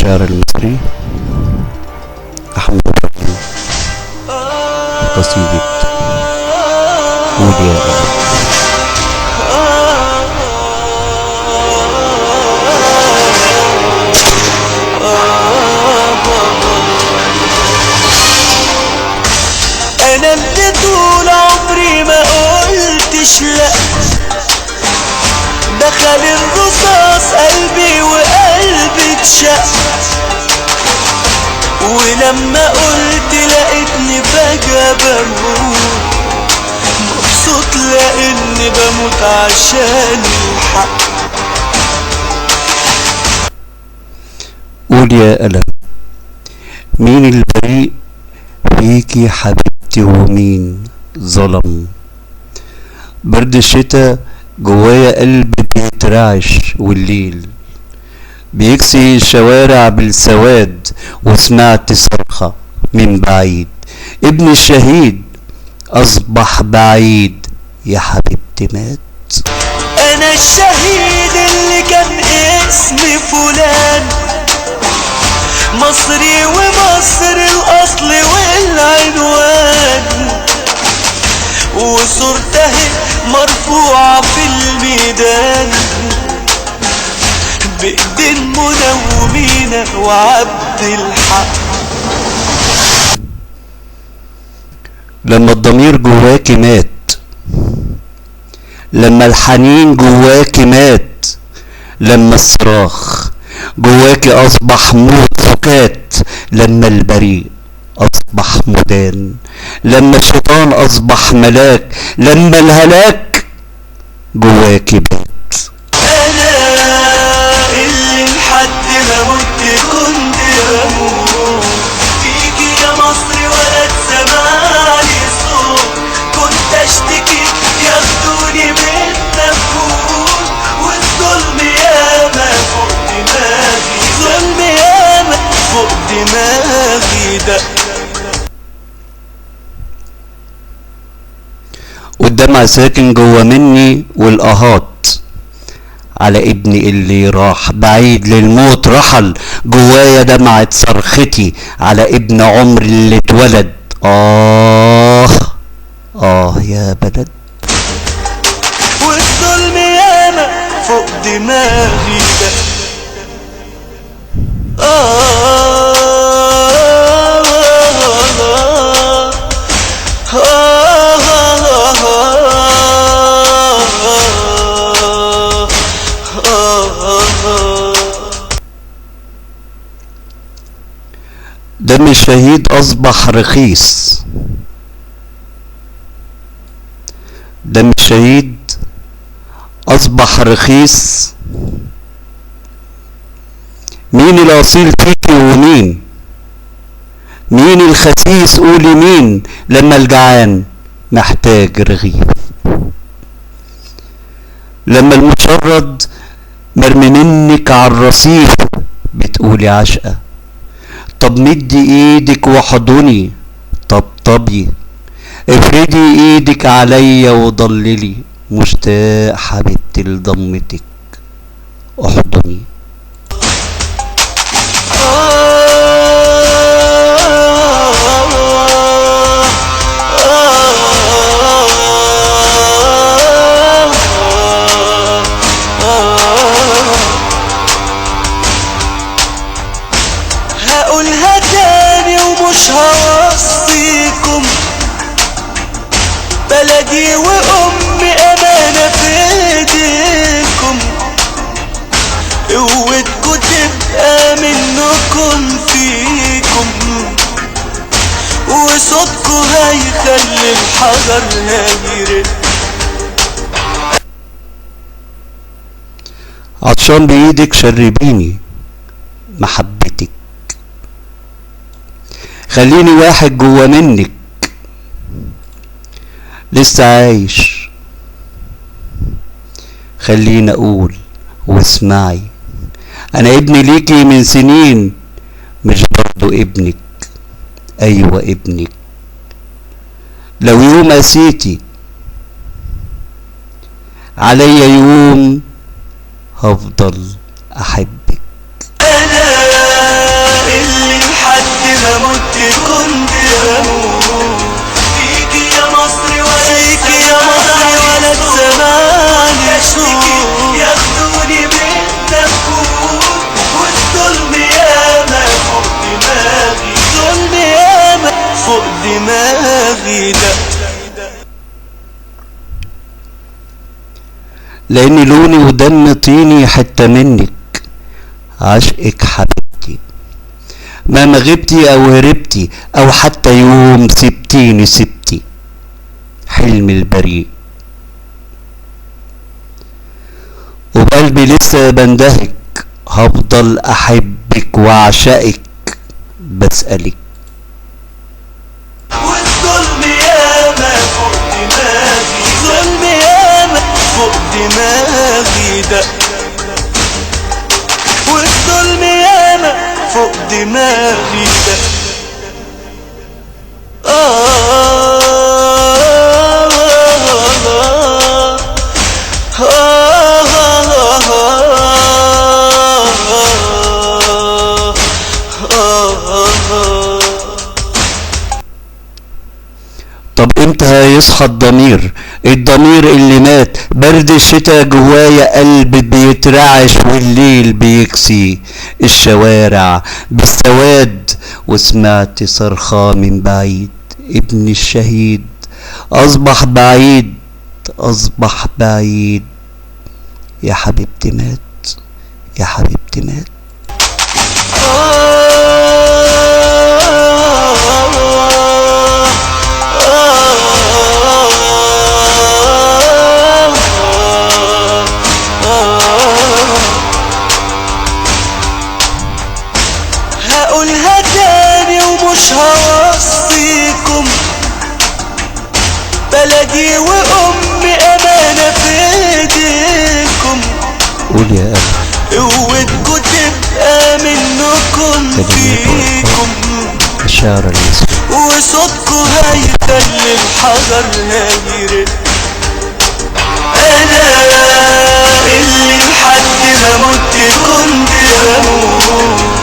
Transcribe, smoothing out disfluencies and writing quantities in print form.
الشعر المصري أحمد إبراهيم قصيدة قول يا أبي. أنا اللي طول عمري ما قلتش لأ، دخل الرصاص قلبي وقلبي اتشق، ولما قلت لقيتني فجأة بموت، مبسوط لأني بموت عشان الحق. قول يا ألم، مين البريء فيكي حبيبتي ومين ظلم؟ برد الشتا جوايا قلبي بيترعش، والليل بيكسي الشوارع بالسواد، وسمعت صرخة من بعيد، ابن الشهيد أصبح بعيد، يا حبيبتي مات. أنا الشهيد اللي كان اسمي فلان، مصري ومصر الأصل والعنوان، وصورته مرفوعة في الميدان بإيدين منومينة وعبد الحق. لما الضمير جواكي مات، لما الحنين جواكي مات، لما الصراخ جواكي أصبح موت سكات، لما البريء أصبح مدان، لما الشيطان أصبح ملاك، لما الهلاك جواكي بات. أنا اللي لحد ما مت كنت بموت فيكي يا مصر، ولا تسمعني صوت، كنت أشتكي ياخدوني من نفوت، والظلم ياما فوق دماغي، ظلم ياما فوق دماغي ده. والدمع ساكن جوا مني، والآهات على ابني اللي راح بعيد للموت رحل، جوايا دمعة صرختي على ابن عمري اللي اتولد. يا بلد. والظلم ياما فوق دماغي ده. دم الشهيد أصبح رخيص، دم الشهيد أصبح رخيص. مين الأصيل فيكي ومين؟ مين الخسيس قولي مين؟ لما الجعان محتاج رغيف، لما المشرد مرمي منك عالرصيف بتقولي عشقة. طب مدي ايدك وحضني، طبطبي، افردي ايدك عليا وضللي، مشتاق حبيبتي لضمتك، احضني. هقولها تاني ومش هوصيكم، بلدي وأمي أمانة في ايديكم، قوتكم تبقى منكم فيكم، وصوتكم هيخلي الحجر هيرق. عطشان بايدك شربيني محبتك، خليني واحد جوا منك لسه عايش، خليني اقول واسمعي، انا ابني ليكي من سنين، مش برضو ابنك، ايوه ابنك. لو يوم قسيتي عليا يوم هفضل احبك. أنا فوق دماغي ده. لان لوني ودم طيني حتة منك، عشقك حبيبتي، مهما غبتي او هربتي او حتى يوم سبتيني سبتي حلمي البريء، وبقلبي لسه بندهك، هفضل احبك واعشقك بسألك. والظلم ياما فوق دماغي، ظلم ياما فوق دماغي ده، والظلم ياما فوق دماغي ده. طب امتى هيصحى الضمير اللي مات؟ برد الشتا جوايا قلب بيترعش، والليل بيكسي الشوارع بالسواد، وسمعت صرخة من بعيد، ابن الشهيد اصبح بعيد، اصبح بعيد، يا حبيبتي مات، يا حبيبتي مات. هقولها تاني ومش هوصيكم، بلدي وامي امانة في ايديكم، قول يا قلبي قوتكم تبقى منكم فيكم، الشعر الاسود وصوتكم هيدل الحجر هيرق. انا اللي لحد ما مت كنت بموت،